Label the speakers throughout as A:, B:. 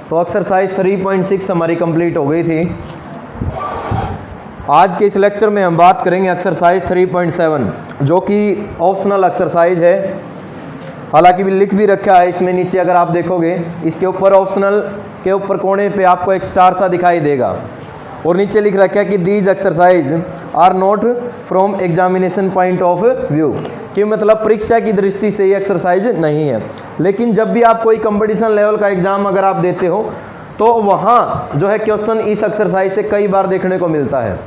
A: तो एक्सरसाइज 3.6 हमारी कंप्लीट हो गई थी। आज के इस लेक्चर में हम बात करेंगे एक्सरसाइज 3.7 जो कि ऑप्शनल एक्सरसाइज है। हालांकि भी लिख भी रखा है इसमें नीचे, अगर आप देखोगे इसके ऊपर ऑप्शनल के ऊपर कोने पे आपको एक स्टार सा दिखाई देगा और नीचे लिख रखा है कि these exercise are not from examination point of view, कि मतलब परीक्षा की दृष्टि से ये एक्सरसाइज नहीं है। लेकिन जब भी आप कोई कंपटीशन लेवल का एग्ज़ाम अगर आप देते हो तो वहाँ जो है क्वेश्चन इस एक्सरसाइज से कई बार देखने को मिलता है।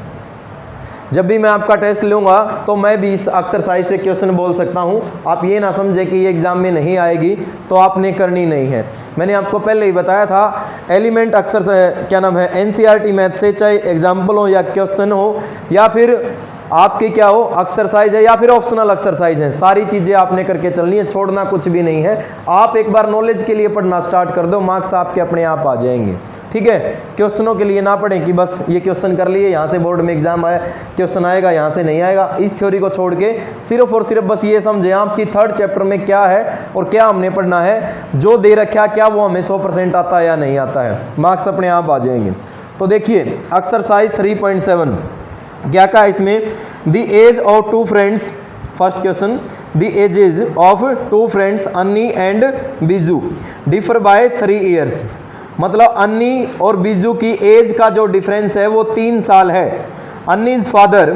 A: जब भी मैं आपका टेस्ट लूँगा तो मैं भी इस एक्सरसाइज से क्वेश्चन बोल सकता हूँ। आप ये ना समझे कि ये एग्ज़ाम में नहीं आएगी तो आपने करनी नहीं है। मैंने आपको पहले ही बताया था एलिमेंट एक्सरसाइज क्या नाम है एनसीईआरटी मैथ से, चाहे एग्जाम्पल हो या क्वेश्चन हो या फिर आपकी क्या हो एक्सरसाइज है या फिर ऑप्शनल एक्सरसाइज है, सारी चीज़ें आपने करके चलनी है, छोड़ना कुछ भी नहीं है। आप एक बार नॉलेज के लिए पढ़ना स्टार्ट कर दो, मार्क्स आपके अपने आप आ जाएंगे। ठीक है, क्वेश्चनों के लिए ना पढ़ें कि बस ये क्वेश्चन कर लिए, यहाँ से बोर्ड में एग्जाम आया क्वेश्चन आएगा, यहाँ से नहीं आएगा। इस थ्योरी को छोड़ के सिर्फ और सिर्फ बस ये समझें आपकी थर्ड चैप्टर में क्या है और क्या हमने पढ़ना है, जो दे रखा क्या वो हमें 100% आता है या नहीं आता है, मार्क्स अपने आप आ जाएंगे। तो देखिए एक्सरसाइज 3.7 क्या कहा इसमें, the age of two friends, first question, the ages of two friends Anni and Biju differ by 3 years. मतलब अन्नी और बीजू की एज का जो डिफरेंस है वो 3 साल है। अन्नीज फादर,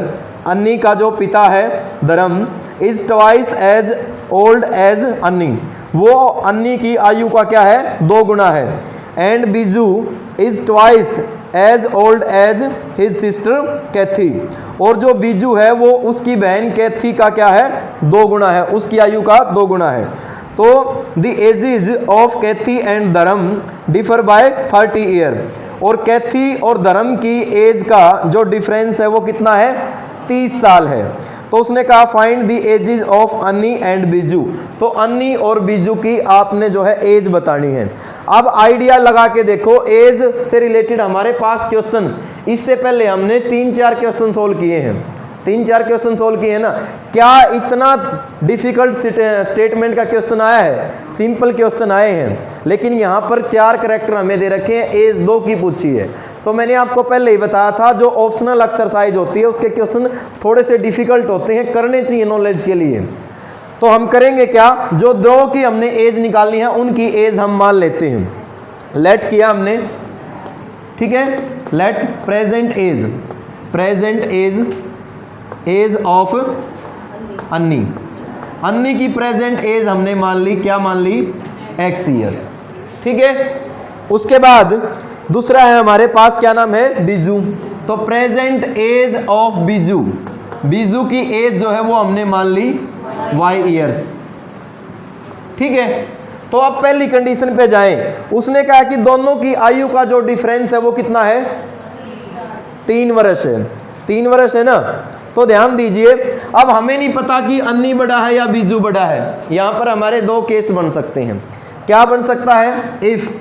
A: अन्नी का जो पिता है Dharam, is twice as old as Annie, वो अन्नी की आयु का क्या है 2 गुना है। And Biju is twice as old as his sister Kathy, और जो बीजू है वो उसकी बहन कैथी का क्या है 2 गुना है, उसकी आयु का 2 गुना है। तो the ages of Kathy and Dharam differ by 30 year, और कैथी और धर्म की एज का जो डिफरेंस है वो कितना है 30 साल है। तो उसने कहा फाइंड द एजेज ऑफ अन्नी एंड बीजू, तो अन्नी और बीजू की आपने जो है एज बतानी है। अब आइडिया लगा के देखो, एज से रिलेटेड हमारे पास क्वेश्चन इससे पहले हमने 3-4 क्वेश्चन सोल्व किए हैं, 3-4 क्वेश्चन सोल्व किए हैं ना। क्या इतना डिफिकल्ट स्टेटमेंट का क्वेश्चन आया है, सिंपल क्वेश्चन आए हैं, लेकिन यहाँ पर 4 करेक्टर हमें दे रखे हैं, एज 2 की पूछी है। तो मैंने आपको पहले ही बताया था जो ऑप्शनल एक्सरसाइज होती है उसके क्वेश्चन थोड़े से डिफिकल्ट होते हैं, करने चाहिए नॉलेज के लिए। तो हम करेंगे क्या, जो 2 की हमने एज निकालनी है उनकी एज हम मान लेते हैं। लेट किया हमने, ठीक है, let present age, present age of Annie, Annie की प्रेजेंट एज हमने मान ली, क्या मान ली x ईयर। ठीक है, उसके बाद दूसरा है हमारे पास क्या नाम है बीजू, तो present age of Biju, Biju की एज जो है वो हमने मान ली y ईयर्स। ठीक है, तो अब पहली कंडीशन पे जाएं, उसने कहा कि दोनों की आयु का जो डिफरेंस है वो कितना है 3 वर्ष है, 3 वर्ष है ना। तो ध्यान दीजिए, अब हमें नहीं पता कि अन्नी बड़ा है या बीजू बड़ा है, यहाँ पर हमारे 2 केस बन सकते हैं। क्या बन सकता है, इफ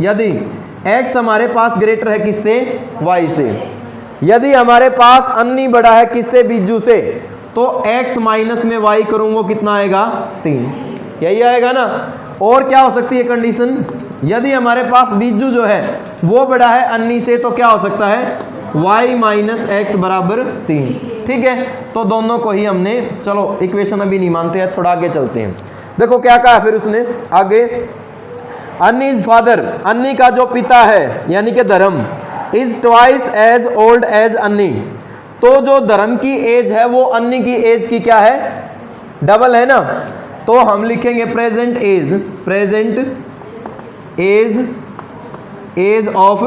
A: यदि x हमारे पास ग्रेटर है किससे y से, यदि हमारे पास अन्नी बड़ा है किससे बीजू से, तो x माइनस में y करूँगा कितना आएगा 3, यही आएगा ना। और क्या हो सकती है कंडीशन, यदि हमारे पास बीजू जो है वो बड़ा है अन्नी से, तो क्या हो सकता है y माइनस एक्स बराबर 3। ठीक है, तो दोनों को ही हमने, चलो इक्वेशन अभी नहीं मानते हैं, थोड़ा आगे चलते हैं। देखो क्या कहा फिर उसने आगे, अन्नी इज फादर, अन्नी का जो पिता है यानी कि Dharam, is twice as old as Annie, तो जो धर्म की एज है वो अन्नी की एज की क्या है डबल है ना। तो हम लिखेंगे present age, present age of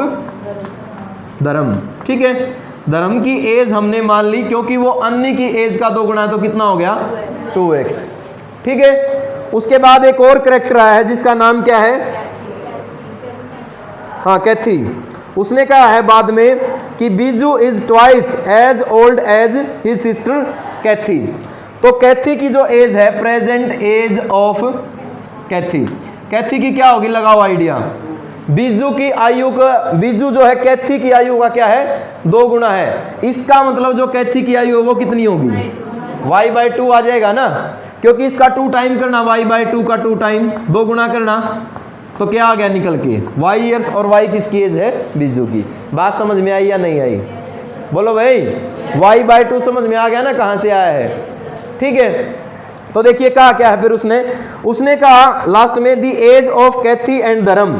A: Dharam. ठीक है, धर्म की एज हमने मान ली क्योंकि वो अन्नी की एज का 2 गुना है, तो कितना हो गया 2x। ठीक है, उसके बाद एक और करेक्टर आया है जिसका नाम क्या है, हाँ कैथी। उसने कहा है बाद में कि Biju is twice as old as his sister Kathy, तो कैथी की जो एज है present age of Kathy, Kathy की क्या होगी लगाओ आइडिया, बीजू की आयु का, बीजू जो है कैथी की आयु का क्या है 2 गुना है, इसका मतलब जो कैथी की आयु है वो कितनी होगी y/2 आ जाएगा ना, क्योंकि इसका 2 टाइम करना y/2 का 2 टाइम 2 गुना करना तो क्या आ गया निकल के y ईयर्स, और y किसकी एज है? बीजू की। बात समझ में आई या नहीं आई? बोलो भाई, y/2 समझ में आ गया ना कहाँ से आया है? ठीक है, तो देखिए कहा क्या है फिर उसने कहा लास्ट में दी एज ऑफ कैथी एंड धर्म।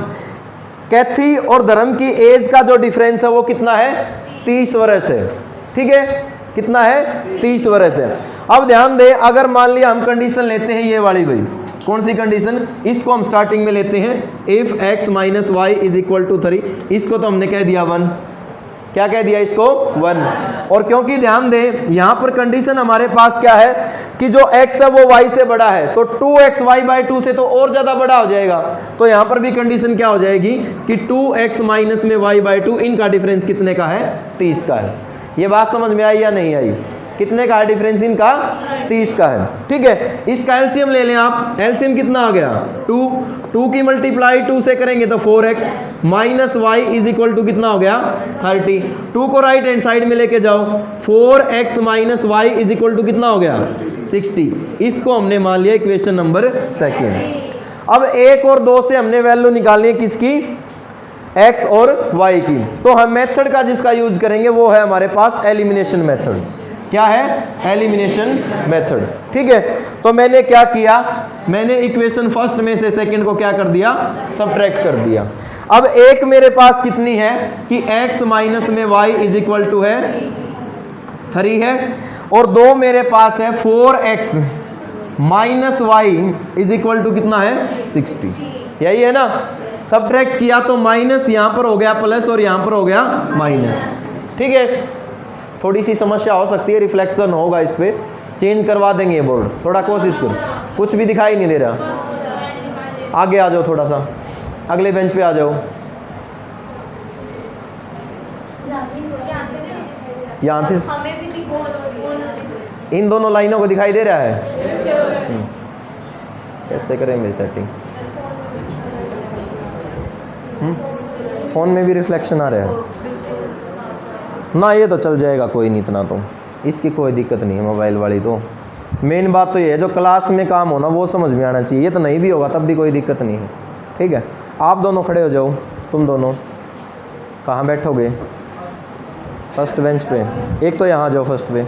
A: कैथी और धर्म की एज का जो डिफरेंस है वो कितना है? 30 वर्ष है। ठीक है, कितना है? 30 वर्ष है। अब ध्यान दें, अगर मान लिया हम कंडीशन लेते हैं ये वाली भाई, कौन सी कंडीशन? इसको हम स्टार्टिंग में लेते हैं, if x minus y is equal to 3। इसको तो हमने कह दिया 1। क्या कह दिया इसको? 1। और क्योंकि ध्यान दें यहाँ पर कंडीशन हमारे पास क्या है कि जो x है वो y से बड़ा है, तो 2x y/2 से तो और ज़्यादा बड़ा हो जाएगा। तो यहाँ पर भी कंडीशन क्या हो जाएगी कि 2x माइनस में y/2, इनका डिफरेंस कितने का है? 30 का है। ये बात समझ में आई या नहीं आई? कितने का है डिफरेंस इनका? 30 का है। ठीक है, इसका एलसीएम ले लें आप। एलसीएम कितना आ गया? 2 की मल्टीप्लाई 2 से करेंगे तो 4x minus y is equal to कितना हो गया? 30। 2 को राइट हैंड साइड में लेके जाओ, 4x minus y is equal to कितना हो गया? 60। इसको हमने मान लिया इक्वेशन नंबर 2। अब 1 और 2 से हमने वैल्यू निकालनी है किसकी? x और y की। तो हम मेथड का जिसका यूज करेंगे वो है हमारे पास एलिमिनेशन मेथड। क्या है? Elimination method. ठीक है, तो मैंने क्या किया? मैंने इक्वेशन फर्स्ट में से सेकंड को क्या कर दिया? सब्ट्रैक्ट कर दिया। अब एक मेरे पास कितनी है कि x माइनस में y इज इक्वल टू है 3 है, और 2 मेरे पास है 4x minus y is equal to कितना है? 60। यही है ना? सब्ट्रैक्ट किया तो माइनस यहाँ पर हो गया प्लस और यहाँ पर हो गया माइनस। ठीक है, थोड़ी सी समस्या हो सकती है, रिफ्लेक्शन होगा इस पर, चेंज करवा देंगे ये बोर्ड। थोड़ा कोशिश करो, कुछ भी दिखाई नहीं दे रहा। आगे आ जाओ, थोड़ा सा अगले बेंच पे आ जाओ। यहाँ पे इन दोनों लाइनों को दिखाई दे रहा है? कैसे करेंगे सेटिंग? फोन में भी रिफ्लेक्शन आ रहा है ना? ये तो चल जाएगा, कोई नहीं, इतना तो इसकी कोई दिक्कत नहीं है मोबाइल वाली। तो मेन बात तो ये है जो क्लास में काम होना वो समझ में आना चाहिए। ये तो नहीं भी होगा तब भी कोई दिक्कत नहीं है। ठीक है, आप दोनों खड़े हो जाओ। तुम दोनों कहाँ बैठोगे? फर्स्ट बेंच पे। एक तो यहाँ जाओ फर्स्ट पे।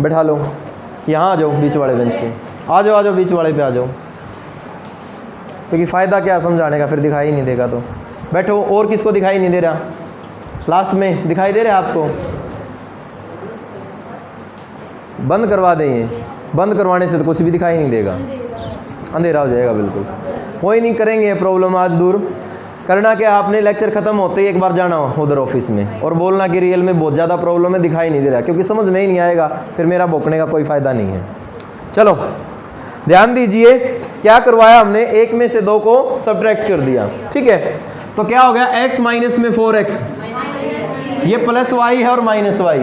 A: बैठा लो। यहाँ आ जाओ बीच वाले बेंच पे। आ जाओ बीच वाले पे आ जाओ, क्योंकि फ़ायदा क्या समझाने का, फिर दिखाई नहीं देगा तो बैठो। और किसको दिखाई नहीं दे रहा? लास्ट में दिखाई दे रहा है आपको? बंद करवा दें, ये बंद करवाने से तो कुछ भी दिखाई नहीं देगा, अंधेरा हो जाएगा बिल्कुल। कोई नहीं, करेंगे प्रॉब्लम आज दूर। करना क्या, आपने लेक्चर ख़त्म होते ही एक बार जाना उधर ऑफिस में और बोलना कि रियल में बहुत ज़्यादा प्रॉब्लम है, दिखाई नहीं दे रहा, क्योंकि समझ में ही नहीं आएगा, फिर मेरा भोंकने का कोई फ़ायदा नहीं है। चलो ध्यान दीजिए, क्या करवाया हमने? 1 में से 2 को सब्ट्रैक्ट कर दिया। ठीक है, तो क्या हो गया? x माइनस में 4x, ये प्लस y है और माइनस y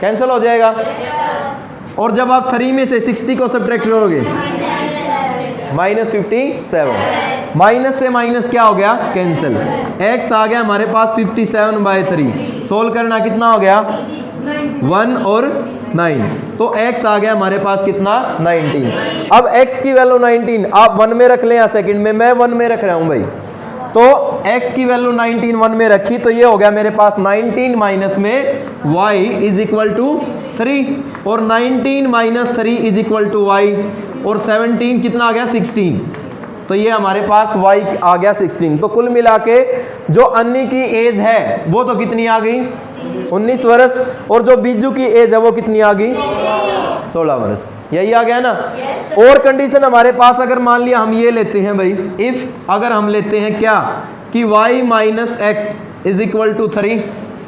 A: कैंसिल हो जाएगा। और जब आप 3 में से 60 को सब्ट्रैक्ट करोगे -57, माइनस से माइनस क्या हो गया? कैंसिल। x आ गया हमारे पास 57/3। सोल्व करना कितना हो गया? 1 और 9, तो x आ गया हमारे पास कितना? 19। अब x की वैल्यू 19 आप 1 में रख लें या सेकंड में? मैं 1 में रख रहा हूं भाई। तो x की वैल्यू 19 1 में रखी, तो ये हो गया मेरे पास 19 माइनस में y इज इक्वल टू 3, और 19 minus 3 is equal to y, और 17 कितना आ गया? 16। तो ये हमारे पास y आ गया 16। तो कुल मिला के जो अन्नी की एज है वो तो कितनी आ गई? 19 वर्ष, और जो बीजू की एज है वो कितनी आ गई? 16 वर्ष। यही आ गया ना? और कंडीशन हमारे पास अगर मान लिया हम ये लेते हैं भाई, इफ अगर हम लेते हैं क्या कि y minus x is equal to 3।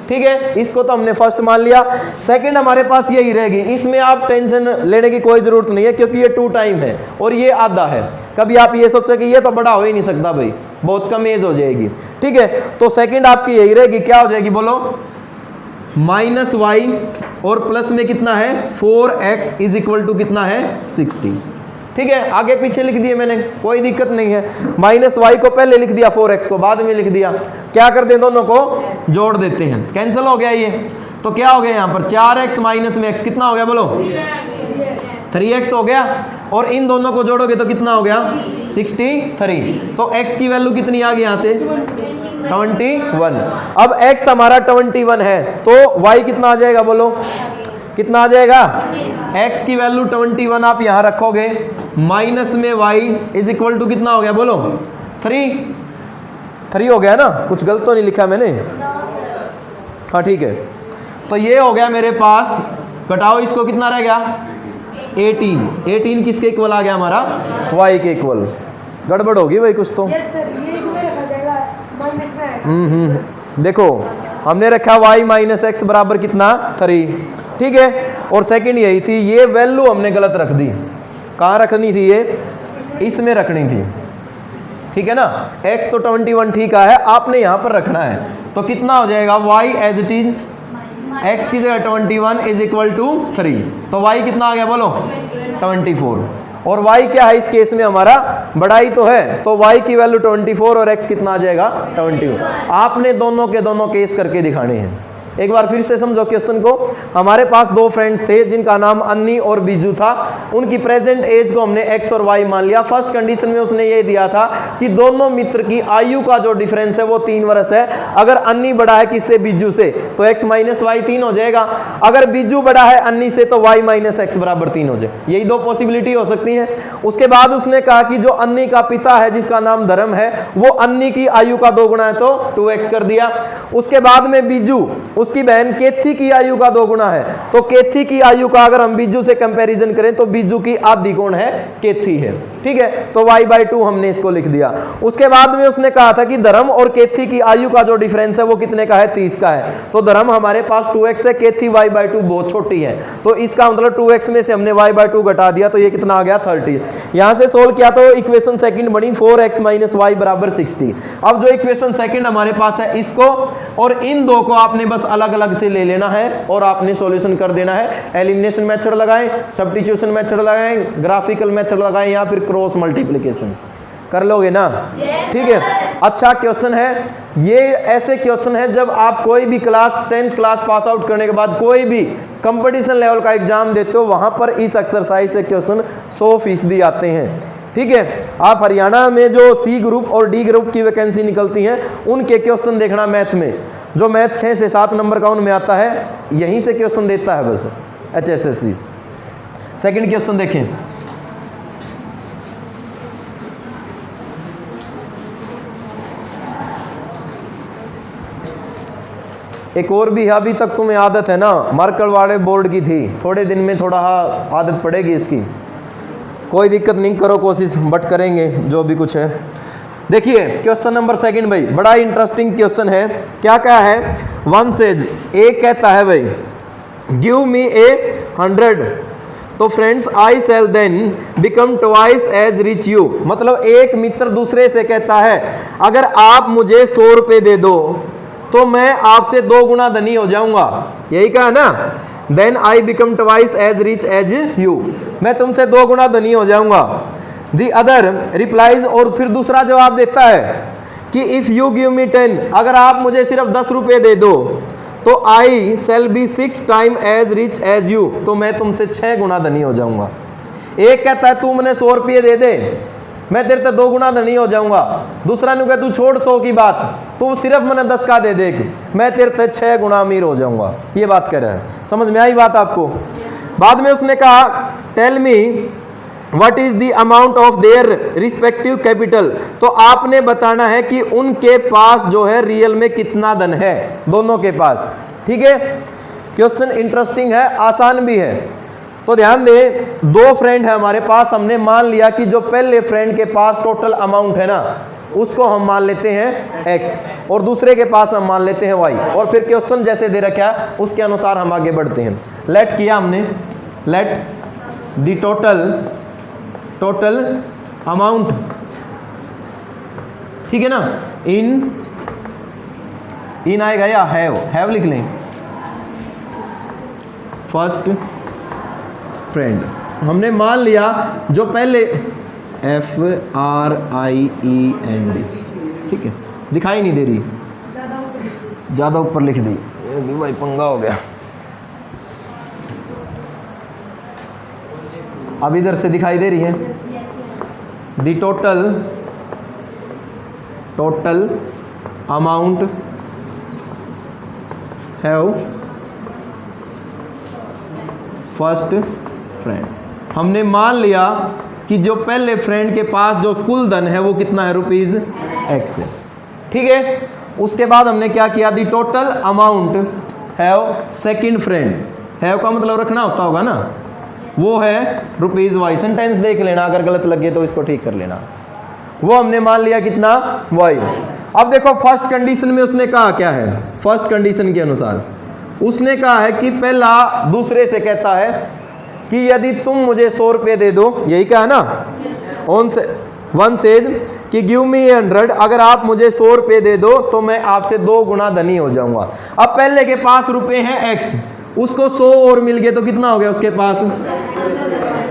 A: ठीक है, इसको तो हमने फर्स्ट मान लिया। सेकंड हमारे पास यही रहेगी, इसमें आप टेंशन लेने की कोई ज़रूरत नहीं है, क्योंकि ये 2 टाइम है और ये आधा है। कभी आप ये सोचो कि ये तो बड़ा हो ही नहीं सकता भाई, बहुत कम एज हो जाएगी। ठीक है, तो सेकंड आपकी यही रहेगी, क्या हो जाएगी बोलो? माइनस वाई और प्लस में कितना है? 4x इज इक्वल टू कितना है? 60। ठीक है, आगे पीछे लिख दिए मैंने, कोई दिक्कत नहीं है। माइनस वाई को पहले लिख दिया, 4x को बाद में लिख दिया। क्या कर दें? दोनों को जोड़ देते हैं, कैंसिल हो गया ये। तो क्या हो गया यहाँ पर? 4x माइनस में x कितना हो गया बोलो? 3x हो गया, और इन दोनों को जोड़ोगे तो कितना हो गया 63। तो x की वैल्यू कितनी आ गई यहाँ से 21। अब x हमारा 21 है तो y कितना आ जाएगा, बोलो कितना आ जाएगा। x की वैल्यू 21 आप यहाँ रखोगे, माइनस में y इज इक्वल टू कितना हो गया, बोलो 3 हो गया ना, कुछ गलत तो नहीं लिखा मैंने, हाँ ठीक है। तो ये हो गया मेरे पास, घटाओ इसको, कितना रह गया 18 किसके इक्वल आ गया हमारा, y के इक्वल। गड़बड़ होगी भाई कुछ तो। देखो हमने रखा y माइनस एक्स बराबर कितना 3, ठीक है। और सेकंड यही थी, ये वैल्यू हमने गलत रख दी। कहाँ रखनी थी, ये इसमें रखनी थी, ठीक है ना। x तो 21 ठीक है, आपने यहाँ पर रखना है। तो कितना हो जाएगा y as it is, x की जगह 21 इज इक्वल टू 3। तो y कितना आ गया, बोलो 24। और y क्या है इस केस में, हमारा बड़ा ही तो है, तो y की वैल्यू 24 और x कितना आ जाएगा 21। आपने दोनों के दोनों केस करके दिखाने हैं। एक बार फिर से समझो क्वेश्चन को। हमारे पास दो फ्रेंड्स थे जिनका नाम अन्नी और बीजू था। उनकी प्रेजेंट एज को हमने x और y मान लिया। फर्स्ट कंडीशन में उसने ये दिया था कि दोनों मित्र की आयु का जो डिफरेंस है वो 3 वर्ष है। अगर अन्नी बड़ा है किससे, बीजू से, तो x माइनस वाई 3 हो जाएगा। अगर बीजू बड़ा है अन्नी से तो y माइनस एक्स बराबर 3 हो जाए। यही दो पॉसिबिलिटी हो सकती है। उसके बाद उसने कहा कि जो अन्नी का पिता है जिसका नाम धर्म है, वो अन्नी की आयु का 2 गुना है तो 2x कर दिया। उसके बाद में बीजू, उसकी बहन केथी की आयु का 2 गुना है, तो केथी की आयु का अगर हम बीजू से कंपैरिजन करें तो बीजू की आधी कौन है, केथी है, ठीक है। तो y/2 हमने इसको लिख दिया। उसके बाद में उसने कहा था कि धर्म और केथी की आयु का जो डिफरेंस है वो कितने का है, 30 का है। तो धर्म हमारे पास 2x है, केथी y/2 बहुत छोटी है, तो इसका मतलब 2x में से हमने y/2 घटा दिया, तो ये कितना आ गया 30। यहां से सोल्व किया तो इक्वेशन सेकंड बनी 4x माइनस वाई बराबर 60। अब जो इक्वेशन सेकंड हमारे पास है, इसको और इन दो को आपने बस अलग अलग से ले लेना है और आपने सॉल्यूशन कर देना है। एलिमिनेशन मेथड लगाएं, सब्स्टिट्यूशन मेथड लगाएं, ग्राफिकल मेथड लगाएं या फिर क्रॉस मल्टीप्लिकेशन, कर लोगे ना, ठीक है। अच्छा क्वेश्चन है ये। ऐसे क्वेश्चन है जब आप कोई भी class 10th class pass out करने के बाद कोई भी कंपटीशन लेवल का एग्जाम देते हो, वहां पर इस एक्सरसाइज से क्वेश्चन 100% आते हैं, ठीक है। आप हरियाणा में जो C ग्रुप और D ग्रुप की वैकेंसी निकलती हैं उनके क्वेश्चन देखना। मैथ में जो मैथ 6 से 7 नंबर का उनमें आता है, यहीं से क्वेश्चन देता है बस HSSC। सेकंड क्वेश्चन देखें, एक और भी है, अभी तक तुम्हें आदत है ना, मार्कर वाले बोर्ड की थी, थोड़े दिन में थोड़ा आदत पड़ेगी इसकी, कोई दिक्कत नहीं, करो कोशिश, बट करेंगे जो भी कुछ है। देखिए क्वेश्चन नंबर सेकंड भाई, बड़ा इंटरेस्टिंग क्वेश्चन है। क्या क्या है, वन सेज एक कहता है भाई गिव मी ए 100, तो friends I sell then become twice as rich you. मतलब एक मित्र दूसरे से कहता है अगर आप मुझे 100 रुपये दे दो तो मैं आपसे 2 गुना धनी हो जाऊंगा, यही कहा ना। Then I become twice as rich as you, मैं तुमसे 2 गुना धनी हो जाऊंगा। दी अदर रिप्लाइज, और फिर दूसरा जवाब देता है कि इफ यू गिव मी 10, अगर आप मुझे सिर्फ 10 रुपये दे दो तो I shall be 6 time as rich as you, तो मैं तुमसे 6 गुना धनी हो जाऊंगा। एक कहता है तू मुझे 100 रुपये दे दे, मैं तेरे से 2 गुना धनी हो जाऊंगा। दूसरा ने कहा तू छोड़ 100 की बात, तू सिर्फ मैंने 10 का दे दे, मैं तेरे से 6 गुना अमीर हो जाऊंगा। ये बात कह रहा है, समझ में आई बात आपको। बाद में उसने कहा tell me what is the amount of their respective capital, तो आपने बताना है कि उनके पास जो है रियल में कितना धन है, दोनों के पास, ठीक है। क्वेश्चन इंटरेस्टिंग है, आसान भी है। तो ध्यान दें, 2 फ्रेंड है हमारे पास, हमने मान लिया कि जो पहले फ्रेंड के पास टोटल अमाउंट है ना उसको हम मान लेते हैं x और दूसरे के पास हम मान लेते हैं y, और फिर क्वेश्चन जैसे दे रखा है उसके अनुसार हम आगे बढ़ते हैं। लेट किया हमने, लेट द टोटल अमाउंट, ठीक है ना, इन आएगा या हैव लिख लें। फर्स्ट फ्रेंड हमने मान लिया जो पहले FRIEND, ठीक है, दिखाई नहीं दे रही, ज़्यादा ऊपर लिख दी, भाई पंगा हो गया। अब इधर से दिखाई दे रही है, the total amount have first friend. हमने मान लिया कि जो पहले फ्रेंड के पास जो कुल धन है वो कितना है, रुपीज एक्स है। ठीक है, उसके बाद हमने क्या किया, the total amount have second friend, have का मतलब रखना होता होगा ना, वो है रुपीज वाई। सेंटेंस देख लेना, अगर गलत लगे तो इसको ठीक कर लेना। वो हमने मान लिया कितना, वाई। अब देखो फर्स्ट कंडीशन में उसने कहा क्या है, फर्स्ट कंडीशन के अनुसार उसने कहा है कि पहला दूसरे से कहता है कि यदि तुम मुझे 100 रुपये दे दो, यही कहा ना, वन सेज कि गिव मी 100, अगर आप मुझे 100 रुपये दे दो तो मैं आपसे 2 गुना धनी हो जाऊंगा। अब पहले के पास रुपए हैं x, उसको 100 और मिल गए तो कितना हो गया उसके पास,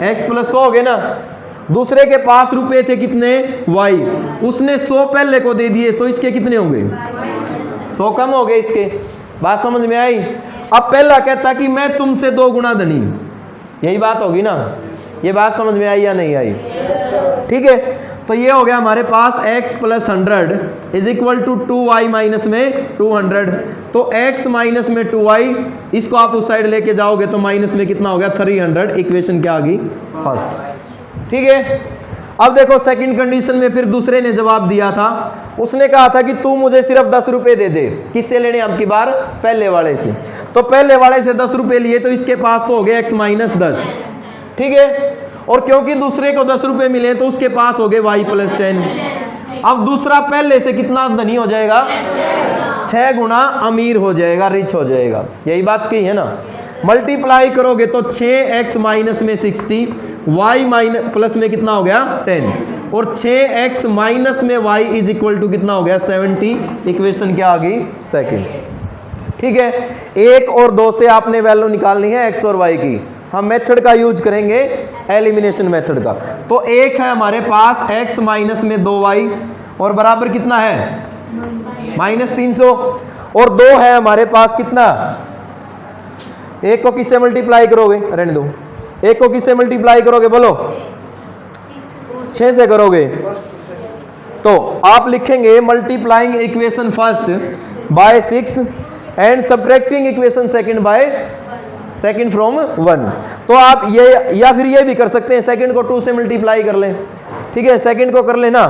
A: x प्लस 100 हो गए ना। दूसरे के पास रुपए थे कितने, y, उसने 100 पहले को दे दिए तो इसके कितने होंगे, 100 कम हो गए इसके। बात समझ में आई। अब पहला कहता कि मैं तुमसे 2 गुना धनी, यही बात होगी ना, ये बात समझ में आई या नहीं आई। ठीक है, तो ये हो गया हमारे पास x plus 100 is equal to 2y minus में 200। तो x माइनस में 2y, इसको आप उस साइड लेके जाओगे तो माइनस में कितना हो गया 300। इक्वेशन क्या आ गई, फर्स्ट। ठीक है, अब देखो सेकंड कंडीशन में फिर दूसरे ने जवाब दिया था, उसने कहा था कि तू मुझे सिर्फ 10 रुपए दे दे। किससे लेने अब की बार, पहले वाले से। तो पहले वाले से 10 रुपए लिए तो इसके पास तो हो गए x माइनस 10। ठीक है, और क्योंकि दूसरे को 10 रुपए मिले तो उसके पास हो गए y प्लस 10। अब दूसरा पहले से कितना धनी हो जाएगा, 6 गुना अमीर हो जाएगा, रिच हो जाएगा। यही बात की है ना। मल्टीप्लाई करोगे तो 6x माइनस में 60, y माइनस प्लस में कितना हो गया 10, और 6x माइनस में y इज इक्वल टू कितना हो गया 70। इक्वेशन क्या आ गई, सेकंड। ठीक है, 1 और 2 से आपने वैल्यू निकालनी है x और y की। हम मेथड का यूज करेंगे, एलिमिनेशन मेथड का। तो 1 है हमारे पास x माइनस में 2y और बराबर कितना है माइनस 300, और 2 है हमारे पास कितना, 1 को किससे मल्टीप्लाई करोगे, रहने दो, 1 को किससे मल्टीप्लाई करोगे बोलो, 6 से करोगे। तो आप लिखेंगे multiplying equation first by 6 and subtracting equation second by second from 1। तो आप ये या फिर ये भी कर सकते हैं, सेकंड को 2 से मल्टीप्लाई कर लें। ठीक है, सेकंड को कर लेना,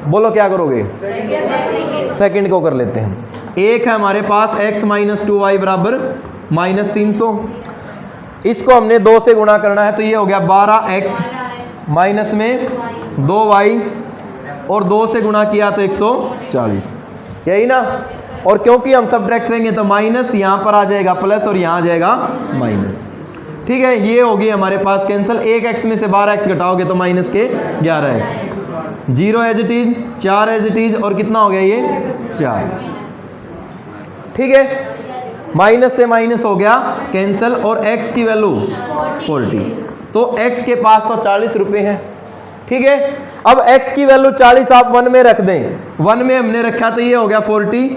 A: बोलो क्या करोगे, सेकंड को कर लेते हैं। 1 है हमारे पास x माइनस 2y बराबर माइनस 300, इसको हमने 2 से गुणा करना है तो ये हो गया 12x माइनस में 2y, और 2 से गुणा किया तो 140, यही ना। और क्योंकि हम सब्ट्रैक्ट करेंगे तो माइनस यहाँ पर आ जाएगा प्लस और यहाँ आ जाएगा माइनस। ठीक है, ये होगी हमारे पास कैंसिल। 1x में से 12x घटाओगे तो माइनस के 11x, 0 as it is, 4 as it is, और कितना हो गया ये 4। ठीक है, माइनस से माइनस हो गया कैंसिल, और x की वैल्यू 40, तो x के पास तो 40 रुपए है। ठीक है, अब x की वैल्यू 40 आप 1 में रख दें, 1 में हमने रखा तो ये हो गया 40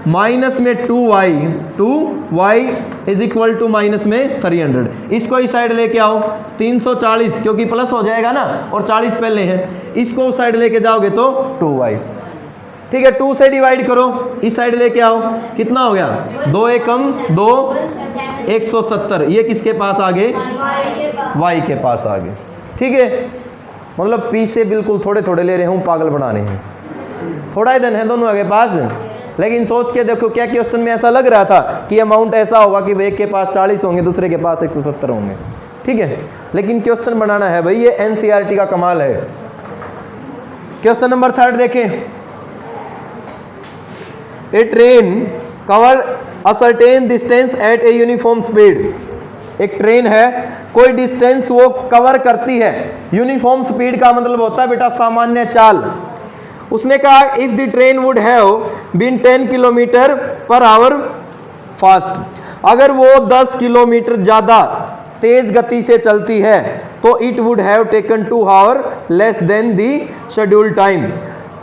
A: माइनस में 2y is equal to minus में 300। इसको इस साइड लेके आओ, 340 क्योंकि प्लस हो जाएगा ना, और 40 पहले है, इसको उस साइड लेके जाओगे तो 2y। ठीक है, 2 से डिवाइड करो, इस साइड लेके आओ, कितना हो गया 2 एक कम 2, 170। ये किसके पास आ गए, y के पास आ गए। ठीक है, मतलब p से बिल्कुल थोड़े थोड़े ले रहे हूँ, पागल बना रहे हैं। थोड़ा ही धन है दोनों के पास, लेकिन सोच के देखो क्या क्वेश्चन में ऐसा लग रहा था कि अमाउंट ऐसा होगा कि एक के पास 40 होंगे, दूसरे के पास 170 होंगे। ठीक है, लेकिन क्वेश्चन बनाना है भाई, ये एनसीईआरटी का कमाल है। क्वेश्चन नंबर 3 देखें। A train cover a certain distance at a uniform speed. एक ट्रेन है, कोई डिस्टेंस वो कवर करती है। यूनिफॉर्म स्पीड का मतलब होता है बेटा सामान्य चाल। उसने कहा if the train would have been 10 kilometre per hour fast, अगर वो 10 किलोमीटर ज़्यादा तेज गति से चलती है तो it would have taken 2 our less than the schedule time,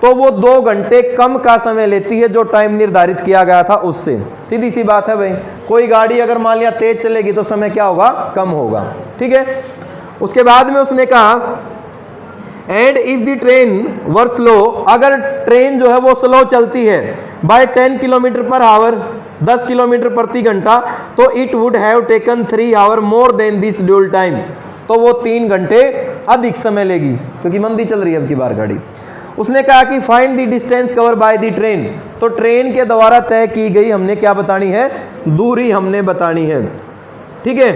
A: तो वो 2 घंटे कम का समय लेती है जो टाइम निर्धारित किया गया था उससे। सीधी सी बात है भाई, कोई गाड़ी अगर मान लिया तेज चलेगी तो समय क्या होगा, कम होगा। ठीक है, उसके बाद में उसने कहा and if the train were slow, अगर ट्रेन जो है वो स्लो चलती है by 10 kilometre per hour, 10 kilometre प्रति घंटा, तो it would have taken 3 hour more than this schedule time, तो वो 3 घंटे अधिक समय लेगी क्योंकि मंदी चल रही है अब की बार गाड़ी। उसने कहा कि find the distance cover by the train, तो ट्रेन के द्वारा तय की गई हमने क्या बतानी है, दूरी हमने बतानी है। ठीक है,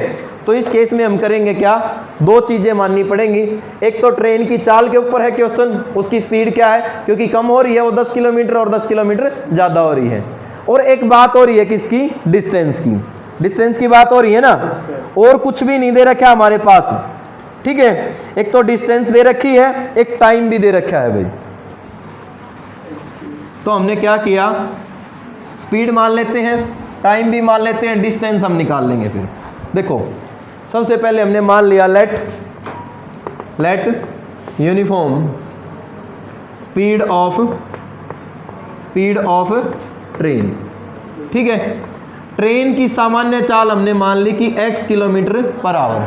A: तो इस केस में हम करेंगे क्या, 2 चीज़ें माननी पड़ेंगी। एक तो ट्रेन की चाल के ऊपर है क्वेश्चन, उसकी स्पीड क्या है, क्योंकि कम हो रही है वो 10 किलोमीटर और 10 किलोमीटर ज़्यादा हो रही है। और एक बात हो रही है किसकी, डिस्टेंस की, डिस्टेंस की बात हो रही है ना, और कुछ भी नहीं दे रखा हमारे पास। ठीक है, एक तो डिस्टेंस दे रखी है, एक टाइम भी दे रखा है भाई। तो हमने क्या किया, स्पीड मान लेते हैं, टाइम भी मान लेते हैं, डिस्टेंस हम निकाल लेंगे। फिर देखो सबसे पहले हमने मान लिया let uniform speed of train. ठीक है, ट्रेन की सामान्य चाल हमने मान ली कि x किलोमीटर पर आवर।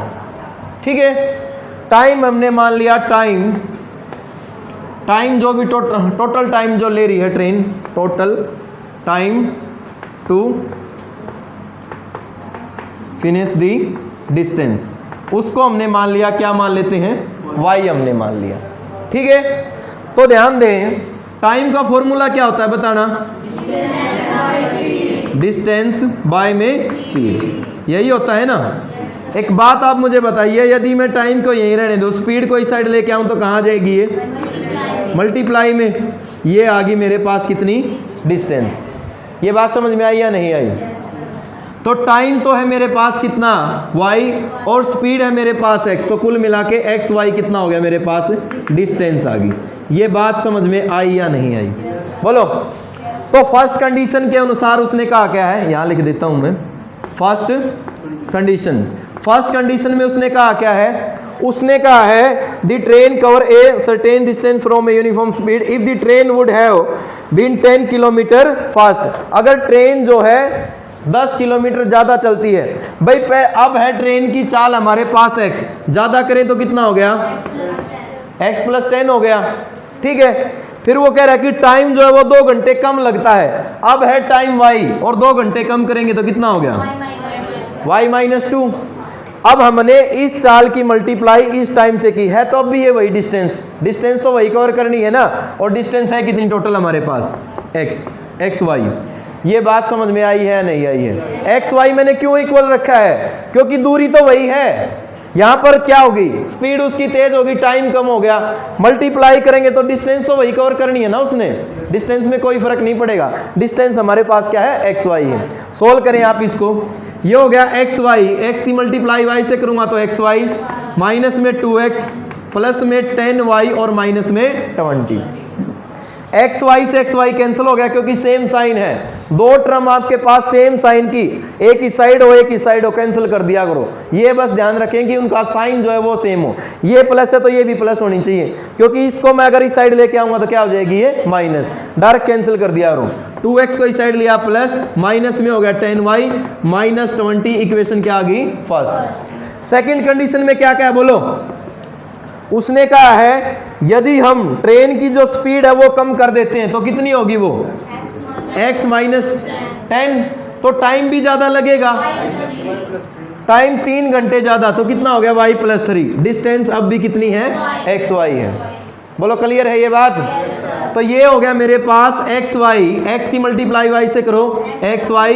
A: ठीक है, टाइम हमने मान लिया, टाइम जो भी टोटल टाइम जो ले रही है train, total time to finish the distance, उसको हमने मान लिया, क्या मान लेते हैं, y हमने मान लिया। ठीक है, तो ध्यान दें टाइम का फॉर्मूला क्या होता है बताना, डिस्टेंस बाय में स्पीड, यही होता है ना। एक बात आप मुझे बताइए, यदि मैं टाइम को यहीं रहने दूँ, स्पीड को इस साइड लेके आऊँ तो कहाँ जाएगी ये, मल्टीप्लाई में, ये आ गई मेरे पास कितनी, डिस्टेंस। ये बात समझ में आई या नहीं आई। तो टाइम तो है मेरे पास कितना, y, और स्पीड है मेरे पास x, तो कुल मिला के x y कितना हो गया मेरे पास, डिस्टेंस आ गई। ये बात समझ में आई या नहीं आई, बोलो। तो फर्स्ट कंडीशन के अनुसार उसने कहा क्या है, यहाँ लिख देता हूँ मैं, फर्स्ट कंडीशन में उसने कहा क्या है, उसने कहा है the train cover a certain distance from a uniform speed if the train would have been 10 kilometre fast, अगर ट्रेन जो है 10 किलोमीटर ज़्यादा चलती है भाई। अब है ट्रेन की चाल हमारे पास x, ज़्यादा करें तो कितना हो गया, x + 10 हो गया। ठीक है, फिर वो कह रहा है कि टाइम जो है वो 2 घंटे कम लगता है। अब है टाइम y, और 2 घंटे कम करेंगे तो कितना हो गया, y - 2। अब हमने इस चाल की मल्टीप्लाई इस टाइम से की है, तो अब भी ये वही डिस्टेंस तो वही कवर करनी है ना। और डिस्टेंस है कितनी टोटल हमारे पास, x y। ये बात समझ में आई है नहीं आई है। x y मैंने क्यों इक्वल रखा है, क्योंकि दूरी तो वही है। यहाँ पर क्या होगी, स्पीड उसकी तेज होगी, टाइम कम हो गया, मल्टीप्लाई करेंगे तो डिस्टेंस तो वही कवर करनी है ना उसने, डिस्टेंस में कोई फर्क नहीं पड़ेगा। डिस्टेंस हमारे पास क्या है, x y है। सोल्व करें आप इसको, ये हो गया x y, x की मल्टीप्लाई y से करूंगा तो x y, माइनस में 2x, प्लस में 10y और माइनस में 20। एक्स वाई से एक्स वाई कैंसिल हो गया क्योंकि सेम साइन है, 2 टर्म आपके पास सेम साइन की, एक ही साइड हो एक ही साइड हो, कैंसिल कर दिया करो। ये बस ध्यान रखें कि उनका साइन जो है वो सेम हो, ये प्लस है तो ये भी प्लस होनी चाहिए, क्योंकि इसको मैं अगर इस साइड लेके आऊंगा तो क्या हो जाएगी, ये माइनस, डायरेक्ट कैंसिल कर दिया करो। 2x को इस साइड लिया प्लस, माइनस में हो गया 10y माइनस 20, इक्वेशन क्या आ गई, फर्स्ट। सेकेंड कंडीशन में क्या क्या बोलो, उसने कहा है यदि हम ट्रेन की जो स्पीड है वो कम कर देते हैं तो कितनी होगी वो, x माइनस 10, तो टाइम भी ज्यादा लगेगा, टाइम 3 घंटे ज्यादा, तो कितना हो गया y + 3, डिस्टेंस अब भी कितनी है, x y है। बोलो क्लियर है ये बात। तो ये हो गया मेरे पास x y, x की मल्टीप्लाई y से करो, x y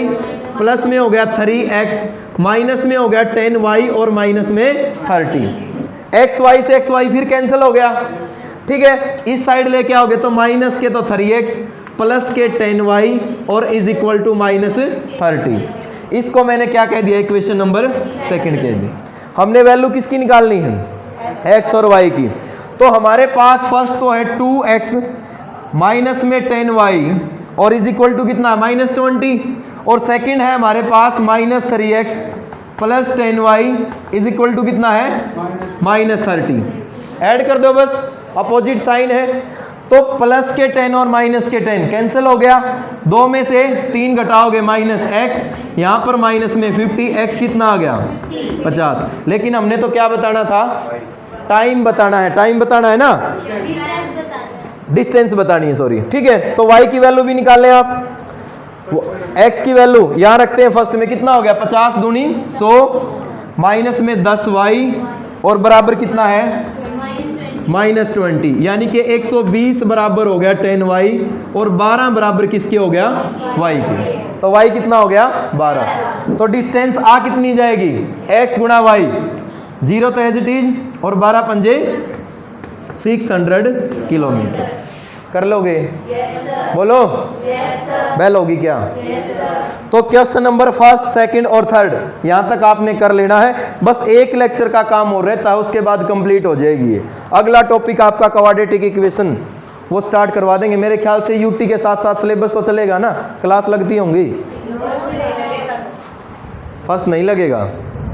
A: प्लस में हो गया 3x, माइनस में हो गया 10y और माइनस में 30। एक्स वाई से एक्स वाई फिर कैंसिल हो गया, ठीक है। इस साइड लेके आओगे तो माइनस के तो 3x प्लस के 10y और इज इक्वल टू माइनस 30। इसको मैंने क्या कह दिया, इक्वेशन नंबर 2 कह दी। हमने वैल्यू किसकी निकालनी है, x और y की। तो हमारे पास फर्स्ट तो है 2x माइनस में 10y और इज इक्वल टू कितना, माइनस 20, और सेकंड है हमारे पास minus 3x plus 10y is equal to कितना है, माइनस 30। ऐड कर दो बस, अपोजिट साइन है। तो प्लस के 10 और माइनस के 10 कैंसिल हो गया, 2 में से 3 घटाओगे माइनस एक्स, यहाँ पर माइनस में 50, एक्स कितना आ गया 50। लेकिन हमने तो क्या बताना था, टाइम बताना है, टाइम बताना है ना, डिस्टेंस बतानी है, सॉरी, ठीक है। तो y की वैल्यू भी निकाल लें आप, x की वैल्यू यहां रखते हैं फर्स्ट में, कितना हो गया 50 दूनी 100 माइनस में 10y और बराबर कितना है -20, यानी कि 120 बराबर हो गया 10y और 12 बराबर किसके हो गया y के। तो y कितना हो गया 12। तो डिस्टेंस आ कितनी जाएगी x गुणा y, 0 तो एज इट इज, और 12 पंजे 600 किलोमीटर। कर लोगे? बोलो बेल होगी क्या? तो क्वेश्चन नंबर फर्स्ट, सेकंड और थर्ड यहां तक आपने कर लेना है, बस एक लेक्चर का काम हो रहता है, उसके बाद कंप्लीट हो जाएगी ये। अगला टॉपिक आपका क्वाड्रेटिक इक्वेशन, वो स्टार्ट करवा देंगे मेरे ख्याल से। यूटी के साथ साथ सिलेबस तो चलेगा ना, क्लास लगती होंगी, फर्स्ट नहीं लगेगा।